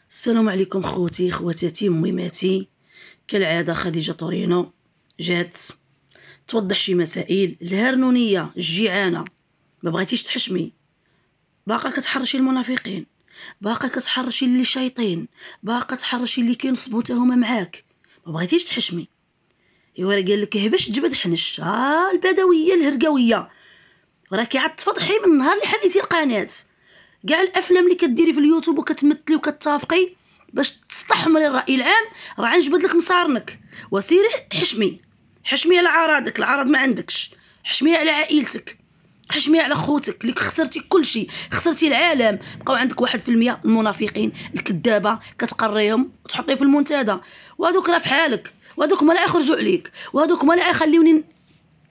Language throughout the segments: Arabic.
السلام عليكم خوتي خواتاتي مهماتي. كالعاده خديجه طورينو جات توضح شي مسائل. الهرنونيه الجيعانه ما بغيتيش تحشمي، باقا كتحرشي المنافقين، باقا كتحرشي اللي شايطين، باقا تحرشي اللي كينصبوا حتى هما معاك، ما بغيتيش تحشمي. ايوا راه قال لك هبش جبد حنش. البدويه الهرقويه راكي عاد تفضحي من نهار اللي حليتي القناه. كاع الافلام اللي كديري في اليوتيوب وكتمثلي وكتافقي باش تستحمري الراي العام راه غنجبد لك مصارنك. وسيري حشمي على عراضك، العراض ما عندكش. حشمي على عائلتك، حشمي على خوتك اللي خسرتي كلشي، خسرتي العالم. بقاو عندك 1% المنافقين الكذابه كتقريهم وتحطيه في المنتدى، وهذوك راه في حالك، وهذوك ما لا يخرجوا عليك، وهذوك ما لا يخليوني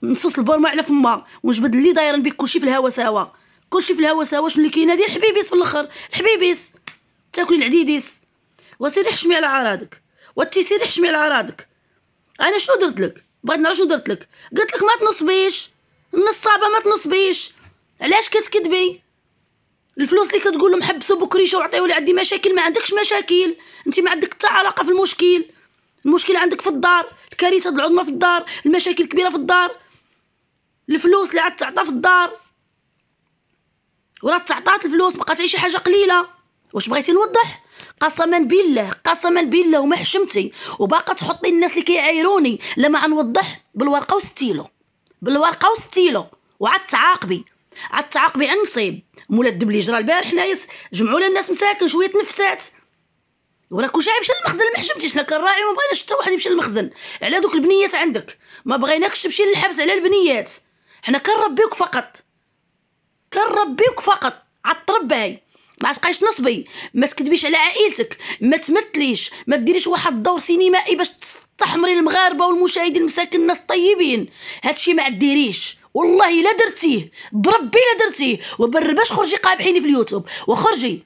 نصوص البرمه على فما ونجبد اللي دايرين بك كلشي في الهوا سوا. كلشي في الهوا سوا. شنو اللي كاين؟ هادي الحبيبيس في الاخر، الحبيبيس تاكلي العديديس. وسيري حشمي على عراضك، وتيسيري حشمي على عراضك. انا شنو درت لك؟ بغيت نعرف شنو درت لك. قلت لك ما تنصبيش، النصابه ما تنصبيش. علاش كتكذبي؟ الفلوس اللي كتقول لهم حبسوا بكريشه وعطيوا لي عندي مشاكل، ما عندكش مشاكل. انت ما عندك حتى علاقه في المشكل. المشكل عندك في الدار، الكارثه العظمى في الدار، المشاكل الكبيره في الدار، الفلوس اللي عاد تعطى في الدار. وراه تعطات الفلوس بقات شي حاجه قليله. واش بغيتي نوضح؟ قسما بالله قسما بالله وما حشمتي وباقا تحطي الناس اللي كيعايروني. لا ما غنوضح بالورقه والستيلو، بالورقه والستيلو. وعاد تعاقبي، عاد تعاقبي على النصيب. مولا الدب اللي جرى البارح حنايا جمعوا لنا الناس مساكن شويه تنفسات. وراه كلشي يمشي للمخزن. ما حشمتيش حنا كنراعي وما بغيناش حتى واحد يمشي للمخزن على دوك البنيات عندك. ما بغيناكش تمشي للحبس على البنيات. حنا كنربيوك فقط، كنربيوك فقط. عترباي ما تبقايش نصبي، ما تكذبيش على عائلتك، ما تمثليش، ما ديريش واحد الدور سينمائي باش تستحمري المغاربه والمشاهدين المساكن الناس الطيبين. هادشي ما عديريش والله لا درتيه، بربي لا درتيه. وبرباش خرجي قابحيني في اليوتيوب وخرجي.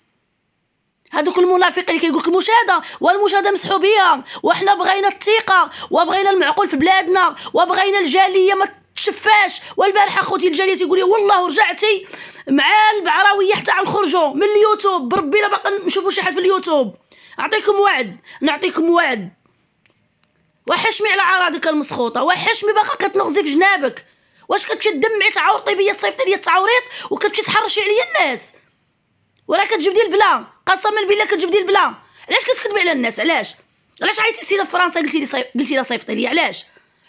هادوك المنافقين اللي كيقولك المشاهده والمشاهده مسحوا بيها، وحنا بغينا الثقه وبغينا المعقول في بلادنا وبغينا الجاليه ما تشفاش. والبارحه خوتي الجاليه تيقول لي والله رجعتي مع البعراويه حتى غنخرجوا من اليوتيوب. بربي لا باقا نشوفوا شي حد في اليوتيوب. نعطيكم وعد، نعطيكم وعد. وحشمي على عراضك المسخوطه، وحشمي باقا كتنغزي في جنابك. واش كتمشي تدمعي تعاورطي بيا تصيفطي ليا التعوريط وكتمشي تحرشي عليا الناس؟ وراه كتجبدي البلا، قسما بالله كتجبدي البلا. علاش كتكذبي على الناس؟ علاش عيطتي السيده في فرنسا قلتي لها صيفطي لي؟ علاش؟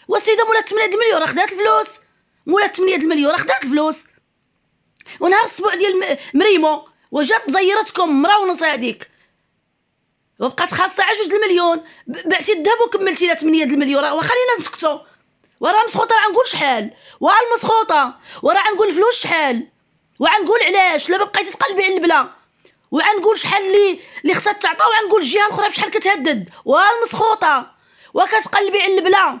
والسيده مولا 8 المليون راه خدات الفلوس، مولا 8 المليون راه خدات الفلوس. ونهار السبوع ديال مريمو وجات زيرتكم مرا ونص هذيك وبقات خاصه على 2 المليون. بعتي الذهب وكملتي لها 8 المليون. راه خلينا نسكتوا. وراه مسخوطه راه غنقول شحال، وراه المسخوطه وراه غنقول الفلوس شحال، وغنقول علاش. لا بقيتي تقلبي على البلا، وغنقول شحال اللي خصها تعطى، وغنقول الجهه الاخرى بشحال كتهدد. والمسخوطه وكتقلبي على البلا.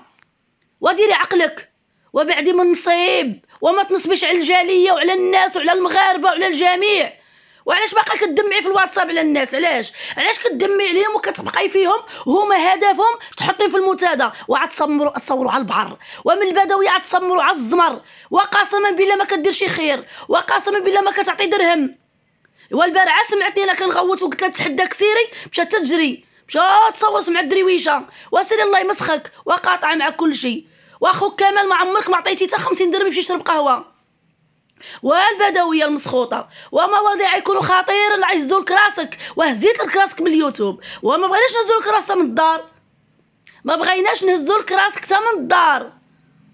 وديري عقلك وبعدي من نصيب. وما تنصبيش على الجاليه وعلى الناس وعلى المغاربه وعلى الجميع. وعلاش باقا كتدمعي في الواتساب على الناس؟ علاش كتدمعي عليهم وكتبقاي فيهم هما هدفهم تحطي في المنتدى وعاد تصوروا على البحر، ومن البدوي عاد تصوروا على الزمر. وقسما بالله ما كدير شي خير، وقسما بالله ما كتعطي درهم. والبارعه سمعتني انا كنغوت وقلت لها تحداك سيري، مشات تجري، مشات تصورت مع الدرويشه. وسيري الله يمسخك وقاطعه مع كل شيء. واخوك كمال ما عمرك ما عطيتي حتى 50 درهم يمشي يشرب قهوه. والبدويه المسخوطه ومواضيع يكونوا خطير اللي عايزوا لك راسك. وهزيت لك راسك من اليوتيوب وما بغيناش نهزوا لك راسك من الدار، ما بغيناش نهزوا لك راسك حتى من الدار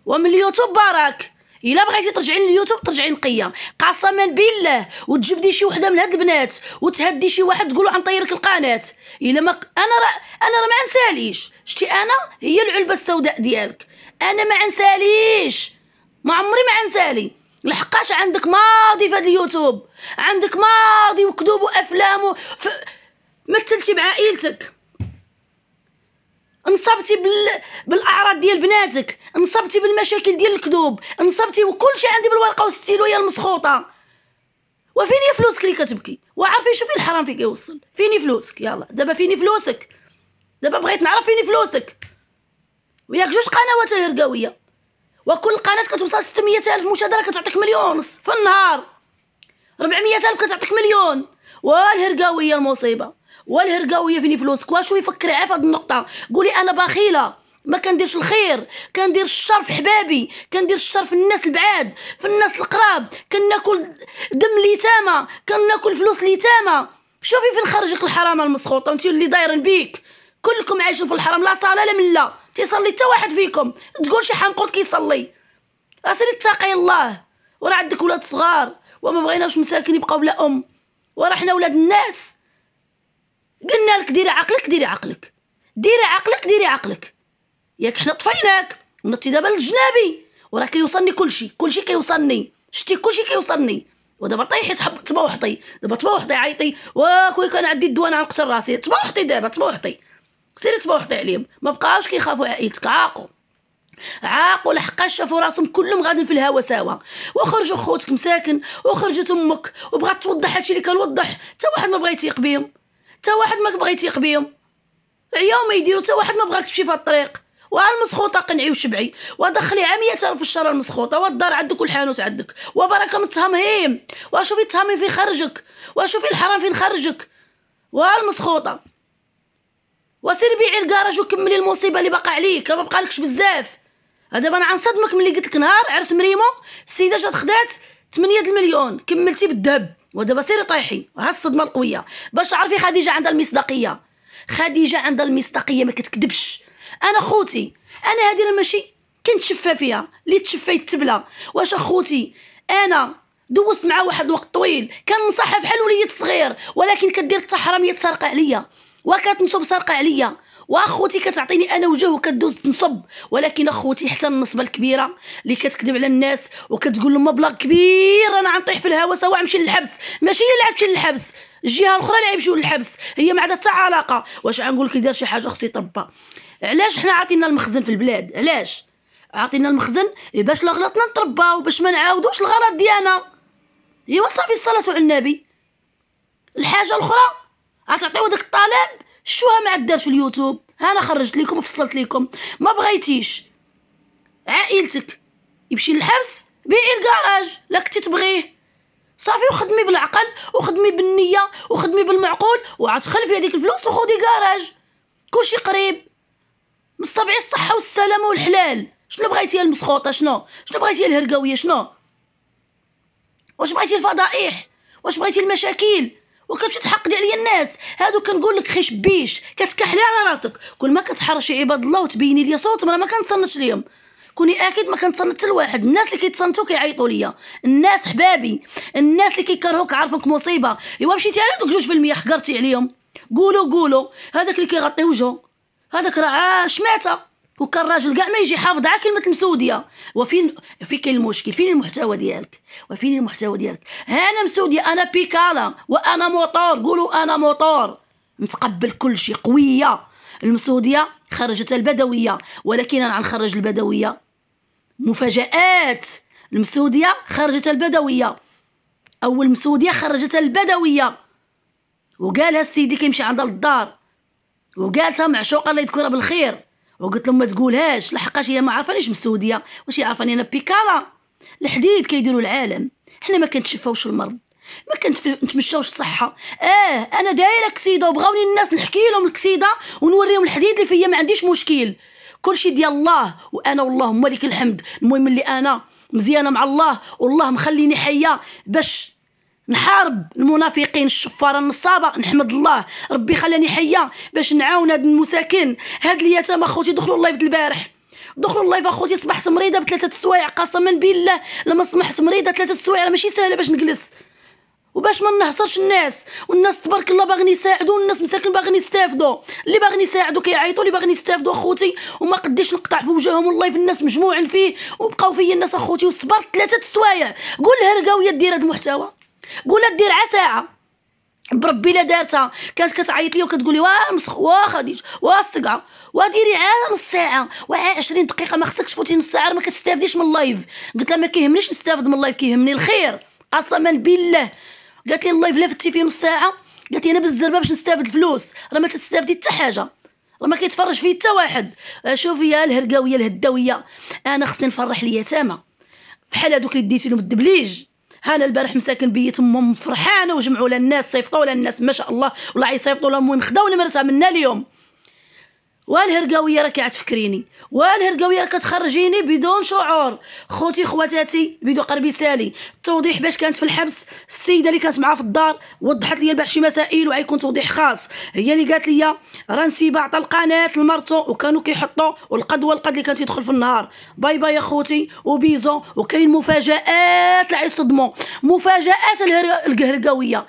ومن اليوتيوب. بارك الا بغيتي ترجعي لليوتيوب ترجعي نقيه قسما بالله، وتجبدي شي وحده من هاد البنات وتهدي شي واحد تقول له غنطيرك القناه. الا ما انا ما نساليش. شتي انا هي العلبه السوداء ديالك. انا ما نساليش، ما عمري ما نسالي. لحقاش عندك ماضي في هاد اليوتيوب، عندك ماضي وكذوب وافلام مثلتي بعائلتك، انصبتي بالاعراض ديال بناتك، انصبتي بالمشاكل ديال الكذوب، انصبتي وكل شيء عندي بالورقه والستيلو يا المسخوطه. وفين هي فلوسك اللي كتبكي؟ وعارفين شوفي الحرام فين كيوصل. فيني فلوسك؟ يلا دابا فيني فلوسك؟ دابا بغيت نعرف فيني فلوسك. وياك 2 قنوات الهرقاويه وكل قناه كتوصل 600,000 مشاهده كتعطيك 1.5 مليون في النهار، 400,000 كتعطيك 1 مليون. والهرقاويه المصيبه والهرقاويه فيني فلوسك. واش يفكر عا في هاد النقطه؟ قولي انا بخيله، ما كنديرش الخير، كندير الشر في حبابي، كندير الشر في الناس البعاد، في الناس القراب، كناكل دم اليتامى، كناكل فلوس اليتامى. شوفي فين خرجك الحرام المسخوطه وانتي اللي دايرين بيك. كلكم عايشين في الحرام، لا صلاه لا مله تيصلي حتى واحد فيكم. تقول شي حنقول كيصلي، اسيري اتقي الله. وراه عندك ولاد صغار وما بغيناش مساكن يبقاو بلا ام، وراه حنا ولاد الناس. قلنا لك ديري عقلك، ديري عقلك، ديري عقلك، ديري عقلك. ياك حنا طفيناك ونطي دابا للجنابي، وراه كيوصلني كلشي كيوصلني، شتي كلشي كيوصلني. ودابا طيحي تحب تبوحطي، دابا تبوحطي عيطي واخويا كان عندي الدواء نقتل راسي. تبوحطي دابا، تبوحطي، سيري تبوحطي عليهم. ما بقاوش كيخافوا عائلتك. عاقوا لحقاش شافوا راسهم كلهم غاديين في الهوا سوا. وخرجوا خوتك مساكن، وخرجت امك وبغات توضح هادشي اللي كنوضح. حتى واحد ما بغى يتيق بهم، حتى واحد ما بغى يتيق بهم. عياو ما يديروا، حتى واحد ما بغاك تمشي في الطريق. والمسخوطه قنعي وشبعي، ودخلي 100,000 في الشهر المسخوطه، والدار عندك والحانوت عندك، وبركه متهمهيم. وشوفي تهمي فين خرجك، وشوفي الحرام فين خرجك. والمسخوطه وسيري بيعي الكراج وكملي المصيبه اللي باقا عليك، ما بقالكش بزاف. دابا انا غنصدمك ملي قلت لك نهار عرس مريمو السيده جات خدات 8 المليون كملتي بالذهب. ودابا سيري طيحي، ها الصدمه القويه باش تعرفي خديجه عندها المصداقيه. خديجه عندها المصداقيه، ما كتكذبش. انا خوتي، انا هادي راه ماشي كنت شفا فيها اللي تشفى يتبلى. واش اخوتي انا دوزت معاه واحد الوقت طويل، كان نصحها بحال وليد صغير، ولكن كدير التحرميه تسرق عليا وكتنصب سرقه عليا. واخوتي كتعطيني انا وجه وكدوز تنصب. ولكن اخوتي حتى النصبه الكبيره اللي كتكذب على الناس وكتقول لهم مبلغ كبير انا غنطيح في الهوا سواء نمشي للحبس، ماشي هي اللي عتمشي للحبس، الجهه الاخرى اللي غيمشيو للحبس، هي ما عندها حتى علاقه. واش غنقول لك دار شي حاجه خصو يطبق؟ علاش حنا عاطينا المخزن في البلاد؟ علاش عاطينا المخزن؟ باش لا غلطنا نترباو، باش ما نعاودوش الغلط ديالنا. ايوا صافي، الصلاه على النبي. الحاجه الاخرى غتعطيو داك الطلب، شوها ما عاد دارش في اليوتيوب. انا خرجت لكم وفصلت لكم، ما بغيتيش عائلتك يمشي للحبس، بيعي الكراج لا كنتي تبغيه صافي، وخدمي بالعقل وخدمي بالنيه وخدمي بالمعقول، وعتخلفي هذيك الفلوس وخدي كراج. كلشي قريب، مستبعي الصحه والسلامه والحلال. شنو بغيتي المسخوطه؟ شنو بغيتي الهرقاويه؟ واش بغيتي الفضائح؟ واش بغيتي المشاكل؟ وكتمشي تحقدي عليا الناس هادو. كنقول لك خيش بيش كتكحلي على راسك. كل ما كتحرشي عباد الله وتبيني لي صوتهم راه ما كنتصنتش ليهم. كوني اكيد ما كنتصنت حتى لواحد. الناس اللي كيتصنتوا كيعيطوا ليا، الناس حبابي، الناس اللي كيكرهوك عارفوك مصيبه. ايوا مشيتي على دوك 2% حقرتي عليهم. قولوا هذاك اللي كيغطي وجهه هذاك راه شماته. وكان راجل كاع ما يجي حافظ على كلمه المسوديه. وفين كاين المشكل؟ فين المحتوى ديالك؟ انا مسوديه، انا بيكالا وانا موطور. قولوا انا موطور، نتقبل كل شيء، قويه. المسوديه خرجت البدويه، ولكن انا غنخرج البدويه مفاجآت. المسوديه خرجت البدويه، اول مسوديه خرجت البدويه، وقالها السيدي كيمشي عندها للدار، وقالتها معشوقه الله يذكرها بالخير، وقلت لهم ما تقولهاش لحقاش هي ما عارفانيش مسوديه. واش عارفاني انا بيكالا؟ الحديد كيديروا العالم، حنا ما كنتشفاوش المرض، ما كنتمشاوش الصحه. انا دايره كسيده وبغاوني الناس نحكي لهم الكسيده ونوريهم الحديد اللي فيا، ما عنديش مشكل. كلشي ديال الله، وانا واللهم لك الحمد. المهم اللي انا مزيانه مع الله، والله مخليني حيه باش نحارب المنافقين الشفاره النصابه. نحمد الله ربي خلاني حيه باش نعاون هاد المساكين، هاد اليتامى. اخوتي دخلوا اللايف البارح، دخلوا اللايف اخوتي. صبحت مريضه ب3 السوايع، قسما بالله لما صبحت مريضه 3 السوايع راه ماشي سهله باش نجلس وباش ما نهصرش الناس. والناس تبارك الله باغيين يساعدوا، الناس مساكن باغيين يستافدوا. اللي باغيين يساعدوا كيعيطوا، اللي باغيين يستافدوا اخوتي. وما قديش نقطع في وجههم والله، في الناس مجموعين فيه وبقاو فيا الناس اخوتي. وصبرت 3 السوايع. قول لها رقاويه دير هاد المحتوى، قولها دير ساعه بربي لا دارتها. كانت كتعيط لي وكتقول لي واه خديجه واه السقعه وديري عاد نص ساعه 20 دقيقه. ما خصكش تفوتي نص ساعه، ما كتستافديش من اللايف. قلت لها ما كيهمنيش نستافد من اللايف، كيهمني الخير قسما بالله. قالت لي اللايف لا فتي فيه نص ساعه، قالت لي انا بالزربه باش نستافد الفلوس. راه ما تستافدي حتى حاجه، راه ما كيتفرج فيه حتى واحد. شوفي يا الهرقاويه الهداويه، انا خصني نفرح اليتامى بحال هذوك اللي ديتي لهم الدبليج. انا البارح مساكن بيت امهم فرحانه وجمعوا لها الناس، صيفطوا لها الناس ما شاء الله والله يصيفطوا لها، المهم خداو نمرتها منا اليوم. والهرقاويه راكي عتفكريني، والهرقاويه راك تخرجيني بدون شعور. خوتي خواتاتي فيديو قربي سالي التوضيح باش كانت في الحبس. السيده اللي كانت معها في الدار وضحت لي البارح شي مسائل وغيكون توضيح خاص. هي اللي قالت لي راه نسيبه عطى القناه لمرتو وكانوا كيحطوا والقد اللي كانت يدخل في النهار. باي باي يا خوتي وبيزو. وكاين مفاجات اللي غيصدموا، مفاجات الهرقاويه.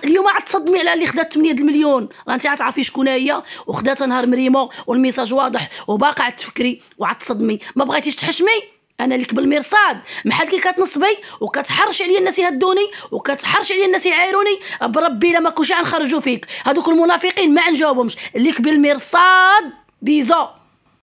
اليوم غتصدمي على اللي خدات 8 المليون، راه انت غتعرفي شكون هي وخداتها نهار مريمو والميساج واضح وباقا عتفكري وعتصدمي. ما بغيتيش تحشمي، انا لك بالمرصاد محال كي كتنصبي وكتحرش عليا الناس يهدوني وكتحرش عليا الناس يعايروني، بربي الا ما كلشي غنخرجوا فيك. هذوك المنافقين ما نجاوبهمش، ليك بالمرصاد. بيزو.